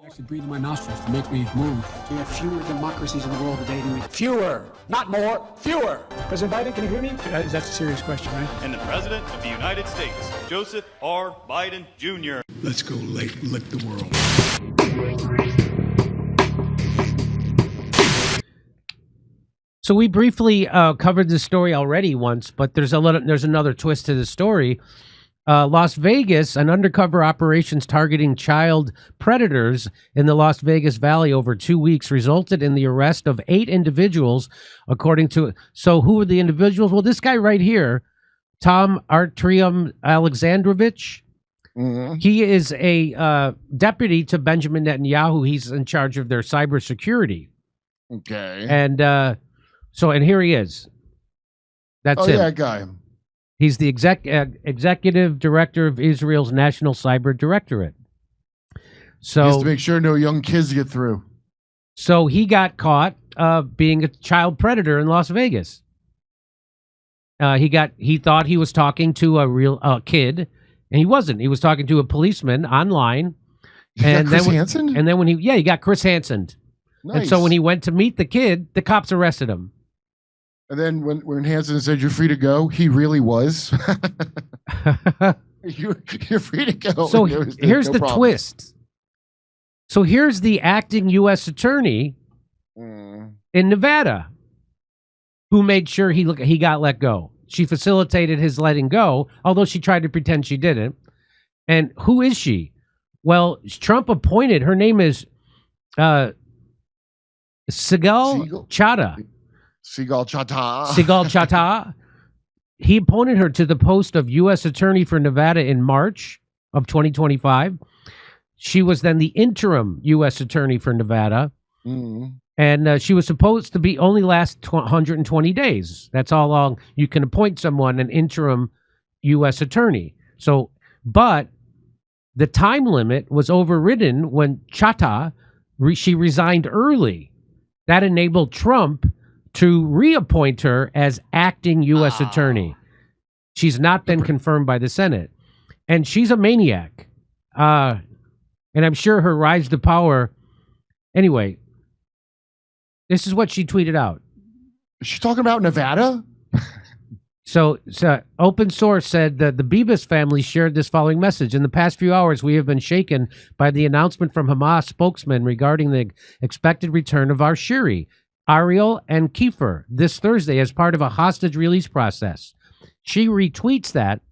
Actually breathe in my nostrils to make me move. We have fewer democracies in the world today than we... Fewer! Not more, fewer! President Biden, can you hear me? That's a serious question, right? And the President of the United States, Joseph R. Biden, Jr. Let's go lick the world. So we briefly covered this story already once, but there's another twist to the story. Las Vegas, an undercover operations targeting child predators in the Las Vegas Valley over 2 weeks resulted in the arrest of 8 individuals, according to... So who are the individuals? Well, this guy right here, Tom Artyom Alexandrovich, he is a deputy to Benjamin Netanyahu. He's in charge of their cybersecurity. Okay. And and here he is. That's him. Oh, that guy. He's the executive director of Israel's National Cyber Directorate. So he has to make sure no young kids get through. So he got caught being a child predator in Las Vegas. He thought he was talking to a real kid, and he wasn't. He was talking to a policeman online. And Chris Hansen? And then he got Chris Hansen. Nice. And so when he went to meet the kid, the cops arrested him. And then when Hansen said, "You're free to go," he really was. You're free to go. So here's the twist. So here's the acting U.S. attorney in Nevada who made sure he got let go. She facilitated his letting go, although she tried to pretend she didn't. And who is she? Well, Trump appointed, her name is Sigal Chata. Sigal Chata. Sigal Chata. He appointed her to the post of U.S. Attorney for Nevada in March of 2025. She was then the interim U.S. Attorney for Nevada. And she was supposed to be only last 120 days. That's how long you can appoint someone an interim U.S. Attorney. So, but the time limit was overridden when Chata, she resigned early. That enabled Trump to reappoint her as acting U.S. attorney. She's not been confirmed by the Senate. And she's a maniac. And I'm sure her rise to power... Anyway, this is what she tweeted out. Is she talking about Nevada? So Open Source said that the Bibas family shared this following message. In the past few hours, we have been shaken by the announcement from Hamas spokesman regarding the expected return of our Shiri, Ariel, and Kiefer this Thursday as part of a hostage release process. She retweets that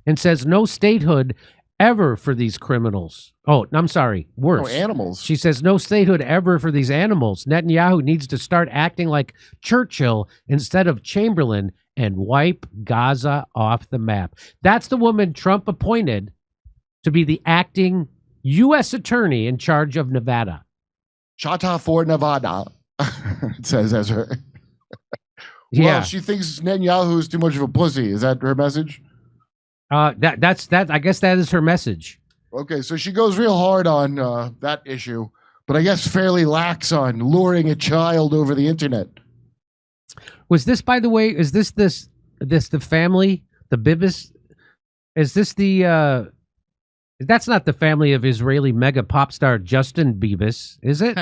and says no statehood ever for these criminals. Oh, I'm sorry. Worse. Oh, animals. She says no statehood ever for these animals. Netanyahu needs to start acting like Churchill instead of Chamberlain and wipe Gaza off the map. That's the woman Trump appointed to be the acting U.S. attorney in charge of Nevada. Chata for Nevada. It says as her. Yeah. Well, she thinks Netanyahu is too much of a pussy. Is that her message? That's I guess that is her message. Okay, so she goes real hard on that issue, but I guess fairly lax on luring a child over the internet. Was this, by the way, is this the family, the Bibas? Is this the that's not the family of Israeli mega pop star Justin Bibas, is it?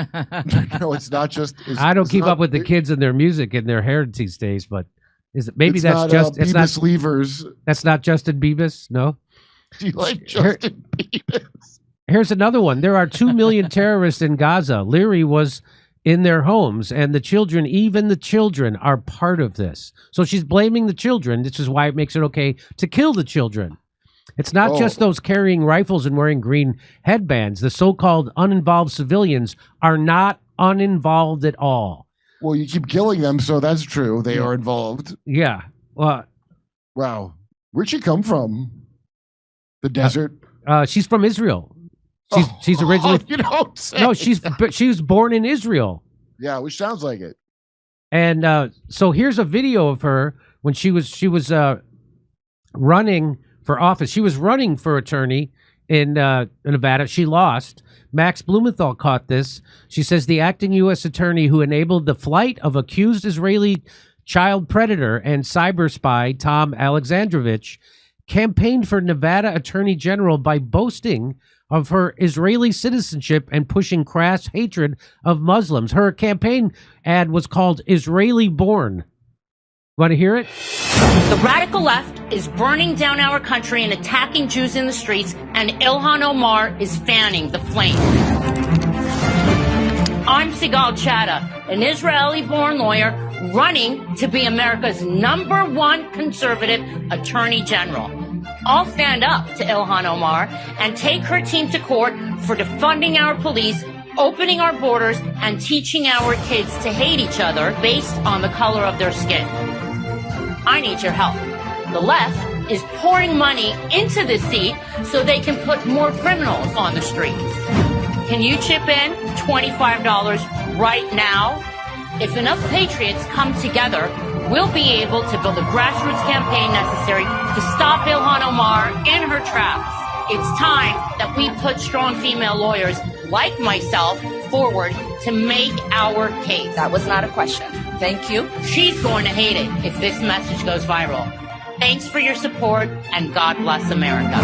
No, it's not just. I don't keep up with the kids and their music and their hair these days, but is it maybe that's not, just it's Bibas not Levers? That's not Justin Bibas, no. Do you like Justin Bibas? Here's another one. There are 2 million terrorists in Gaza. Leary was in their homes, and the children, even the children, are part of this. So she's blaming the children. This is why it makes it okay to kill the children. It's not just those carrying rifles and wearing green headbands. The so-called uninvolved civilians are not uninvolved at all. Well, you keep killing them, so that's true. They are involved. Yeah. Well, wow. Where'd she come from? The desert? She's from Israel. She's originally... you don't say. No, she was born in Israel. Yeah, which sounds like it. And so here's a video of her when she was running for office. She was running for attorney in Nevada. She lost. Max Blumenthal caught this. She says the acting U.S. attorney who enabled the flight of accused Israeli child predator and cyber spy Tom Alexandrovich campaigned for Nevada Attorney General by boasting of her Israeli citizenship and pushing crass hatred of Muslims. Her campaign ad was called Israeli Born. Want to hear it? The radical left is burning down our country and attacking Jews in the streets, and Ilhan Omar is fanning the flame. I'm Sigal Chattah, an Israeli-born lawyer running to be America's #1 conservative attorney general. I'll stand up to Ilhan Omar and take her team to court for defunding our police, opening our borders, and teaching our kids to hate each other based on the color of their skin. I need your help. The left is pouring money into this seat so they can put more criminals on the streets. Can you chip in $25 right now? If enough patriots come together, we'll be able to build a grassroots campaign necessary to stop Ilhan Omar in her tracks. It's time that we put strong female lawyers like myself forward to make our case. That was not a question. Thank you. She's going to hate it if this message goes viral. Thanks for your support, and God bless America.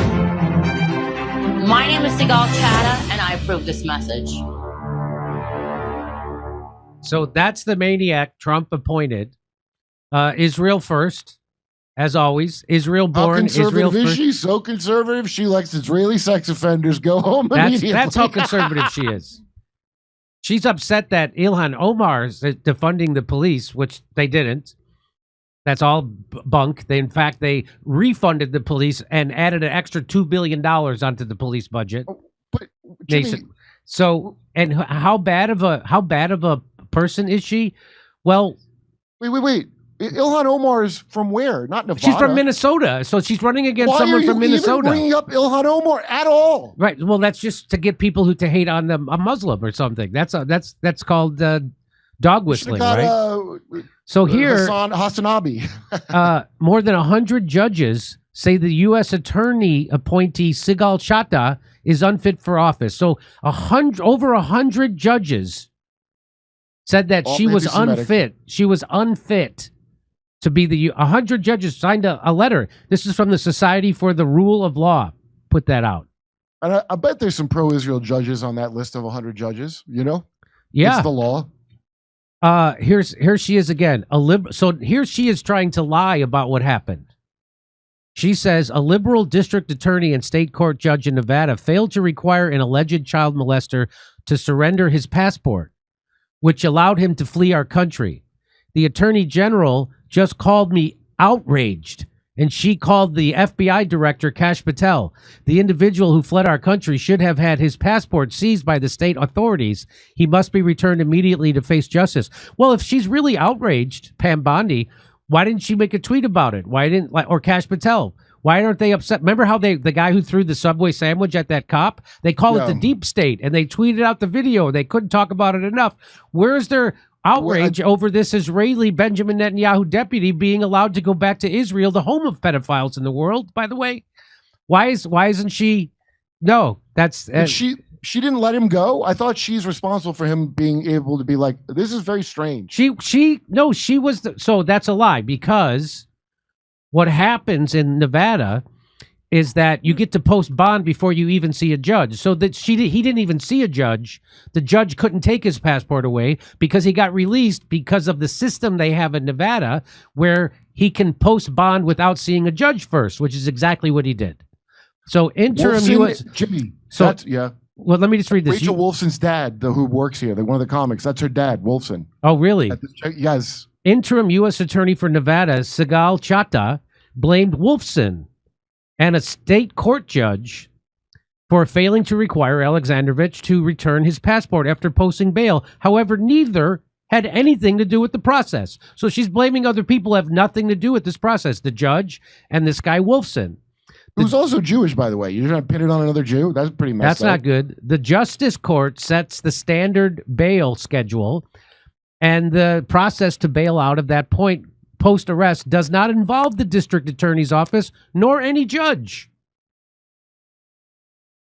My name is Sigal Chattah, and I approve this message. So that's the maniac Trump appointed. Israel first, as always. Israel born, How conservative Israel is first. she? So conservative, she likes Israeli sex offenders. Go home immediately. That's how conservative she is. She's upset that Ilhan Omar is defunding the police, which they didn't. That's all bunk. In fact, they refunded the police and added an extra $2 billion onto the police budget. But Jimmy, And how bad of a person is she? Well, wait. Ilhan Omar is from where? Not Nevada. she's from Minnesota, so she's running against Why someone are you from Minnesota. even bringing up Ilhan Omar at all? Right. Well, that's just to get people to hate on a Muslim or something. That's called dog whistling, right? So here, Hassanabi. more than 100 judges say the U.S. attorney appointee Sigal Chattah is unfit for office. So over 100 judges said that she was unfit. She was unfit to be 100 judges signed a letter. This is from the Society for the Rule of Law. Put that out. And I bet there's some pro-Israel judges on that list of 100 judges. You know, Yeah, it's the law. here she is again. So here she is trying to lie about what happened. She says a liberal district attorney and state court judge in Nevada failed to require an alleged child molester to surrender his passport, which allowed him to flee our country. The attorney general just called me outraged, and she called the FBI director, Kash Patel. The individual who fled our country should have had his passport seized by the state authorities. He must be returned immediately to face justice. Well, if she's really outraged, Pam Bondi, why didn't she make a tweet about it? Or Kash Patel? Why aren't they upset? Remember how the guy who threw the Subway sandwich at that cop? They call it the deep state, and they tweeted out the video. They couldn't talk about it enough. Where's their outrage over this Israeli Benjamin Netanyahu deputy being allowed to go back to Israel, the home of pedophiles in the world, by the way? Why isn't she? No, that's she didn't let him go. I thought she's responsible for him being able to be like, this is very strange. She was so that's a lie, because what happens in Nevada is that you get to post bond before you even see a judge. So that he didn't even see a judge. The judge couldn't take his passport away because he got released because of the system they have in Nevada where he can post bond without seeing a judge first, which is exactly what he did. So interim U.S. Jimmy. So yeah. Well, let me just read this. Rachel Wolfson's dad, who works here, one of the comics, that's her dad, Wolfson. Oh, really? Yes. Interim U.S. Attorney for Nevada, Sigal Chattah, blamed Wolfson and a state court judge for failing to require Alexandrovich to return his passport after posting bail. However, neither had anything to do with the process. So she's blaming other people who have nothing to do with this process, the judge and this guy Wolfson. Who's also Jewish, by the way. You're trying to pin it on another Jew? That's pretty messed up. That's not good. The Justice Court sets the standard bail schedule, and the process to bail out of that point post-arrest does not involve the district attorney's office nor any judge.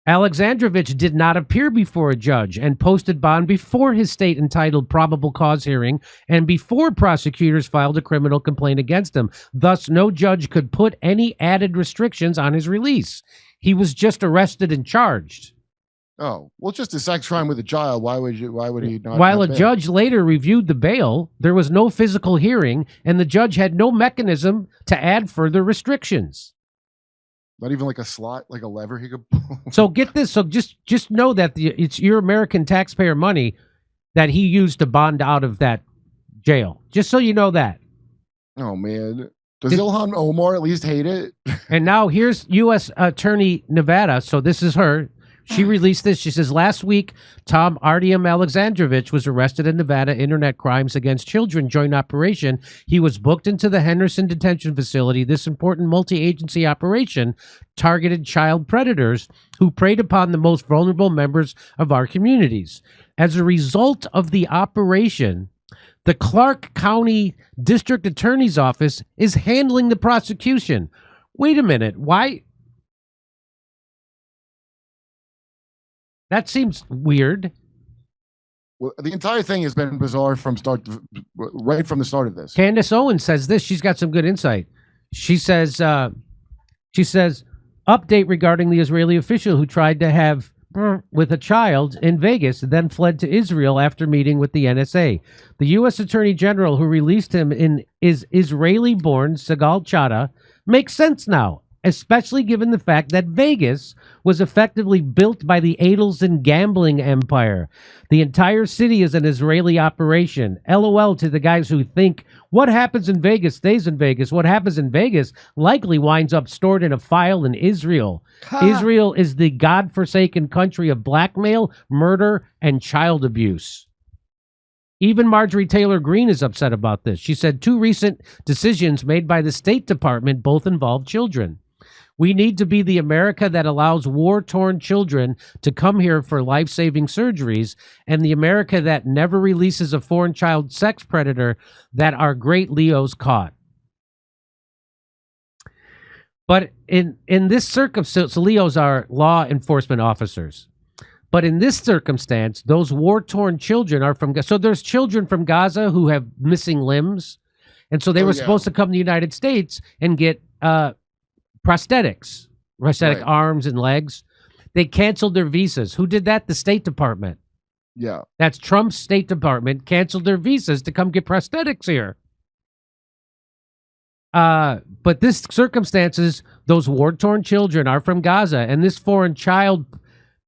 Alexandrovich did not appear before a judge and posted bond before his state-entitled probable cause hearing and before prosecutors filed a criminal complaint against him. Thus, no judge could put any added restrictions on his release. He was just arrested and charged. Oh, well, it's just a sex crime with a child. Why would he not? While a have bail? judge later reviewed the bail, there was no physical hearing, and the judge had no mechanism to add further restrictions. Not even like a slot, like a lever he could pull. So get this. So just know that it's your American taxpayer money that he used to bond out of that jail. Just so you know that. Oh, man. Does Ilhan Omar at least hate it? And now here's U.S. Attorney Nevada. So this is her. She released this. She says, last week, Tom Artyom Alexandrovich was arrested in Nevada Internet Crimes Against Children joint operation. He was booked into the Henderson Detention Facility. This important multi-agency operation targeted child predators who preyed upon the most vulnerable members of our communities. As a result of the operation, the Clark County District Attorney's Office is handling the prosecution. Wait a minute. Why? That seems weird. Well, the entire thing has been bizarre from right from the start of this. Candace Owens says this. She's got some good insight. She says, update regarding the Israeli official who tried to have with a child in Vegas, then fled to Israel after meeting with the NSA. The U.S. Attorney General who released him is Israeli-born Sigal Chada. Makes sense now, especially given the fact that Vegas was effectively built by the Adelson gambling empire. The entire city is an Israeli operation. LOL to the guys who think what happens in Vegas stays in Vegas. What happens in Vegas likely winds up stored in a file in Israel. Israel is the godforsaken country of blackmail, murder, and child abuse. Even Marjorie Taylor Greene is upset about this. She said 2 recent decisions made by the State Department both involve children. We need to be the America that allows war-torn children to come here for life-saving surgeries, and the America that never releases a foreign child sex predator that our great Leos caught. But in this circumstance, Leos are law enforcement officers. But in this circumstance, those war-torn children are from... So there's children from Gaza who have missing limbs, and so they were supposed to come to the United States and get... prosthetic arms and legs. They canceled their visas. Who did that? The State Department. Yeah. That's Trump's State Department canceled their visas to come get prosthetics here. But this circumstances, those war-torn children are from Gaza, and this foreign child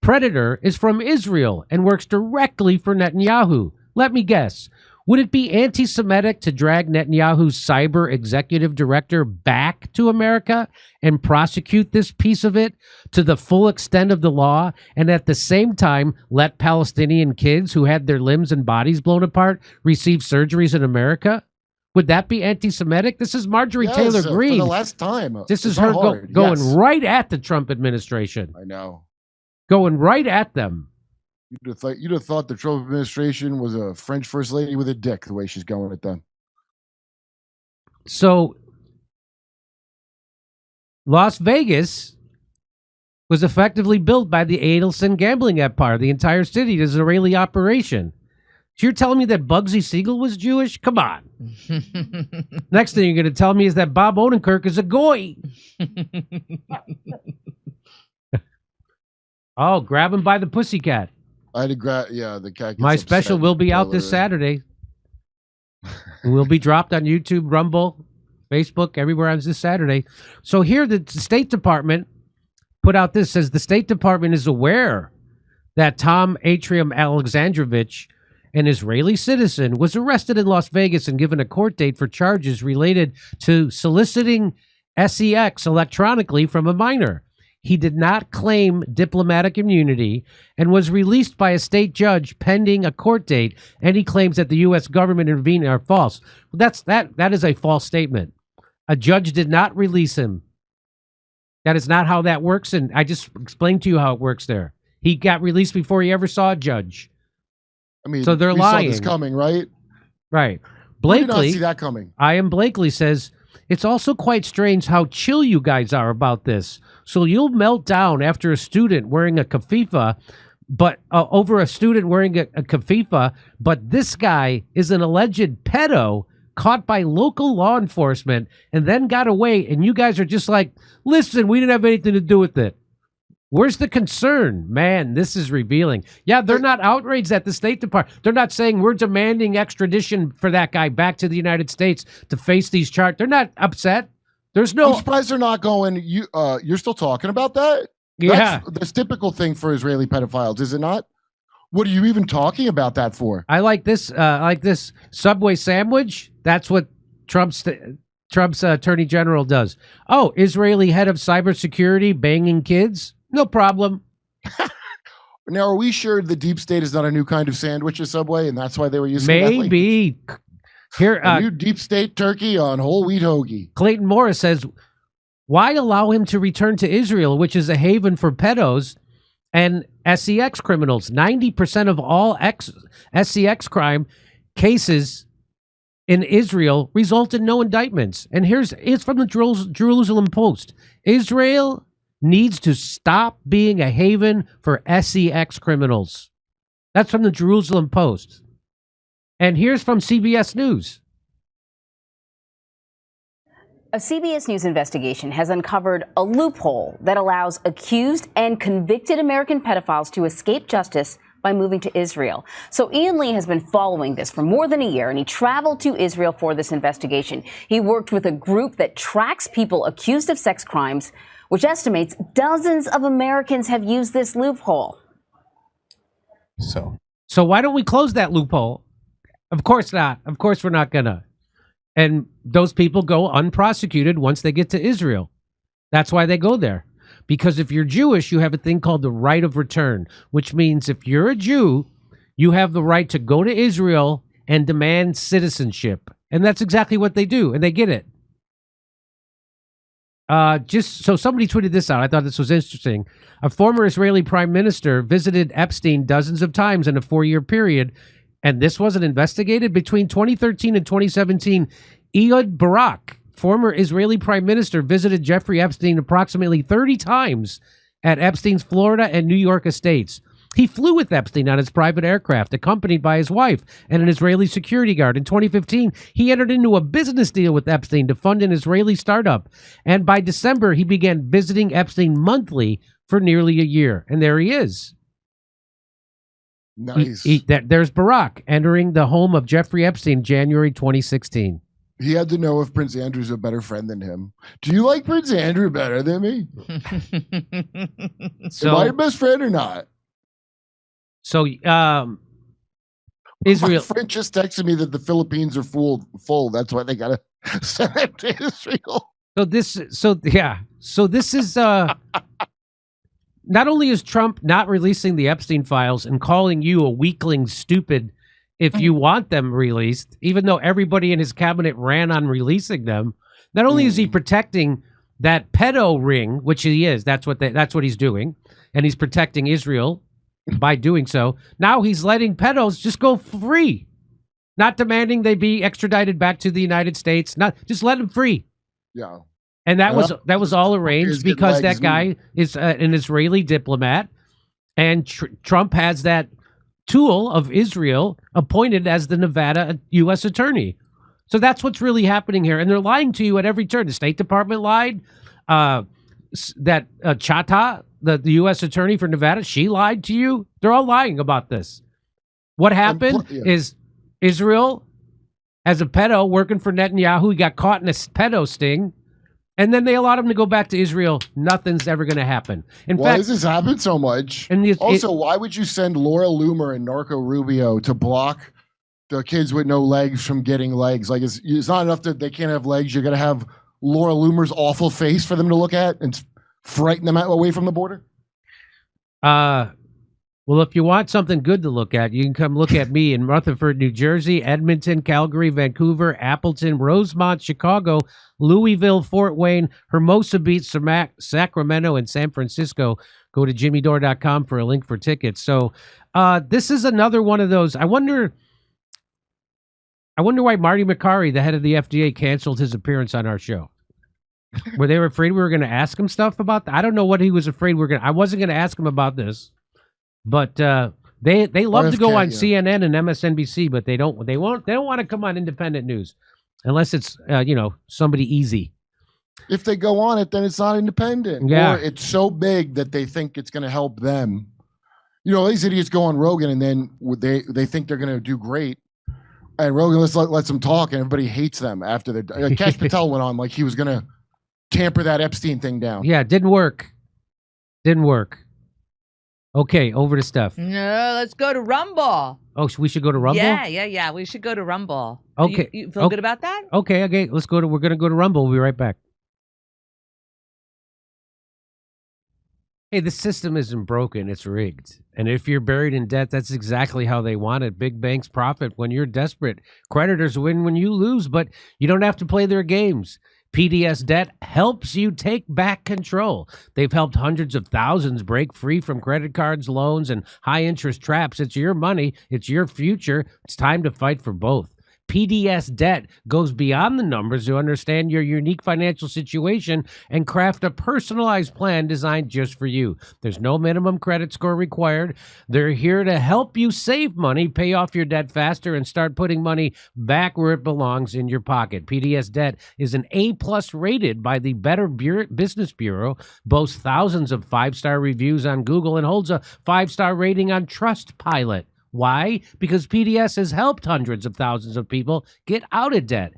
predator is from Israel and works directly for Netanyahu. Let me guess. Would it be anti-Semitic to drag Netanyahu's cyber executive director back to America and prosecute this piece of it to the full extent of the law, and at the same time let Palestinian kids who had their limbs and bodies blown apart receive surgeries in America? Would that be anti-Semitic? This is Marjorie Taylor Greene. For the last time. This is her going right at the Trump administration. I know. Going right at them. You'd have thought the Trump administration was a French first lady with a dick, the way she's going at them. So, Las Vegas was effectively built by the Adelson gambling empire. The entire city is an Israeli operation. So you're telling me that Bugsy Siegel was Jewish? Come on. Next thing you're going to tell me is that Bob Odenkirk is a goy. Oh, grab him by the pussycat. I had to grab, the cat. My special will be out this Saturday. It will be dropped on YouTube, Rumble, Facebook, everywhere on this Saturday. So here, the State Department put out this, says the State Department is aware that Tom Artyom Alexandrovich, an Israeli citizen, was arrested in Las Vegas and given a court date for charges related to soliciting sex electronically from a minor. He did not claim diplomatic immunity and was released by a state judge pending a court date. Any claims that the U.S. government intervened are false. Well, that is a false statement. A judge did not release him. That is not how that works, and I just explained to you how it works there. He got released before he ever saw a judge. I mean, so they're we lying. Saw this coming, right? Right. Blakely, Blakely, did not see that coming. I am Blakely says, it's also quite strange how chill you guys are about this. So you'll melt down after a student wearing a kaffifa, but over a student wearing a kaffifa, but this guy is an alleged pedo caught by local law enforcement and then got away, and you guys are just like, listen, we didn't have anything to do with it. Where's the concern? Man, this is revealing. Yeah, they're not outraged at the State Department. They're not saying we're demanding extradition for that guy back to the United States to face these charges. They're not upset. There's no... I'm surprised they're not going, you're still talking about that? Yeah. That's typical thing for Israeli pedophiles, is it not? What are you even talking about that for? I like this Subway sandwich. That's what Trump's attorney general does. Oh, Israeli head of cybersecurity banging kids? No problem. Now, are we sure the deep state is not a new kind of sandwich at Subway, and that's why they were using that language? Maybe. Here, a new deep state turkey on whole wheat hoagie. Clayton Morris says, why allow him to return to Israel, which is a haven for pedos and SEX criminals? 90% of all SEX crime cases in Israel result in no indictments. And it's from the Jerusalem Post. Israel needs to stop being a haven for SEX criminals. That's from the Jerusalem Post. And here's from CBS News. A CBS News investigation has uncovered a loophole that allows accused and convicted American pedophiles to escape justice by moving to Israel. So Ian Lee has been following this for more than a year, and he traveled to Israel for this investigation. He worked with a group that tracks people accused of sex crimes, which estimates dozens of Americans have used this loophole. So why don't we close that loophole? Of course not. Of course we're not gonna. And those people go unprosecuted once they get to Israel. That's why they go there. Because if you're Jewish, you have a thing called the right of return, which means if you're a Jew, you have the right to go to Israel and demand citizenship. And that's exactly what they do, and they get it. Just so somebody tweeted this out. I thought this was interesting. A former Israeli prime minister visited Epstein dozens of times in a 4-year period, and this wasn't investigated. Between 2013 and 2017, Ehud Barak, former Israeli prime minister, visited Jeffrey Epstein approximately 30 times at Epstein's Florida and New York estates. He flew with Epstein on his private aircraft, accompanied by his wife and an Israeli security guard. In 2015, he entered into a business deal with Epstein to fund an Israeli startup. And by December, he began visiting Epstein monthly for nearly a year. And there he is. Nice. There's Barak entering the home of Jeffrey Epstein, January 2016. He had to know if Prince Andrew's a better friend than him. Do you like Prince Andrew better than me? So, am I your best friend or not? So, Israel. My friend just texted me that the Philippines are full. That's why they gotta send it to Israel. So this is not only is Trump not releasing the Epstein files and calling you a weakling stupid if you want them released, even though everybody in his cabinet ran on releasing them. Not only is he protecting that pedo ring, which he is, that's what he's doing, and he's protecting Israel by doing so. Now he's letting pedos just go free, not demanding they be extradited back to the United States. Not just let them free. Yeah, and that was all arranged because that guy is an Israeli diplomat, and Trump has that tool of Israel appointed as the Nevada U.S. attorney. So that's what's really happening here, and they're lying to you at every turn. The State Department lied. That Chata, the U.S. attorney for Nevada, she lied to you. They're all lying about this. What happened is Israel, as a pedo working for Netanyahu, he got caught in a pedo sting, and then they allowed him to go back to Israel. Nothing's ever going to happen. In fact, why does this happen so much? And why would you send Laura Loomer and Narco Rubio to block the kids with no legs from getting legs? Like, it's not enough that they can't have legs. You're going to have Laura Loomer's awful face for them to look at and frighten them away from the border? Well, if you want something good to look at, you can come look at me in Rutherford, New Jersey, Edmonton, Calgary, Vancouver, Appleton, Rosemont, Chicago, Louisville, Fort Wayne, Hermosa Beach, Sacramento, and San Francisco. Go to jimmydore.com for a link for tickets. So this is another one of those. I wonder why Marty McCarry, the head of the FDA, canceled his appearance on our show. Were they afraid we were going to ask him stuff about that? I don't know what he was afraid I wasn't going to ask him about this, but they love to go on CNN and MSNBC, but they don't want to come on independent news unless it's somebody easy. If they go on it, then it's not independent. Yeah. Or it's so big that they think it's going to help them. You know, these idiots go on Rogan and then they think they're going to do great. And Rogan lets them talk and everybody hates them after they're... Cash Patel went on like he was going to tamper that Epstein thing down. Yeah, it didn't work. Didn't work. Okay, over to Steph. No, let's go to Rumble. Oh, we should go to Rumble? Yeah. We should go to Rumble. Okay. You feel good about that? Okay. We're going to go to Rumble. We'll be right back. Hey, the system isn't broken. It's rigged. And if you're buried in debt, that's exactly how they want it. Big banks profit when you're desperate. Creditors win when you lose, but you don't have to play their games. PDS Debt helps you take back control. They've helped hundreds of thousands break free from credit cards, loans, and high-interest traps. It's your money. It's your future. It's time to fight for both. PDS Debt goes beyond the numbers to understand your unique financial situation and craft a personalized plan designed just for you. There's no minimum credit score required. They're here to help you save money, pay off your debt faster, and start putting money back where it belongs in your pocket. PDS Debt is an A+ rated by the Better Business Bureau, boasts thousands of 5-star reviews on Google, and holds a 5-star rating on Trustpilot. Why? Because PDS has helped hundreds of thousands of people get out of debt.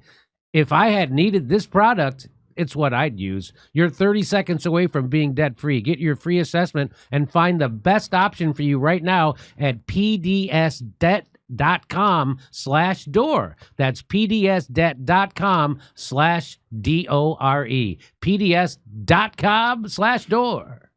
If I had needed this product, it's what I'd use. You're 30 seconds away from being debt-free. Get your free assessment and find the best option for you right now at pdsdebt.com/Dore. That's pdsdebt.com/DORE. pds.com/Dore.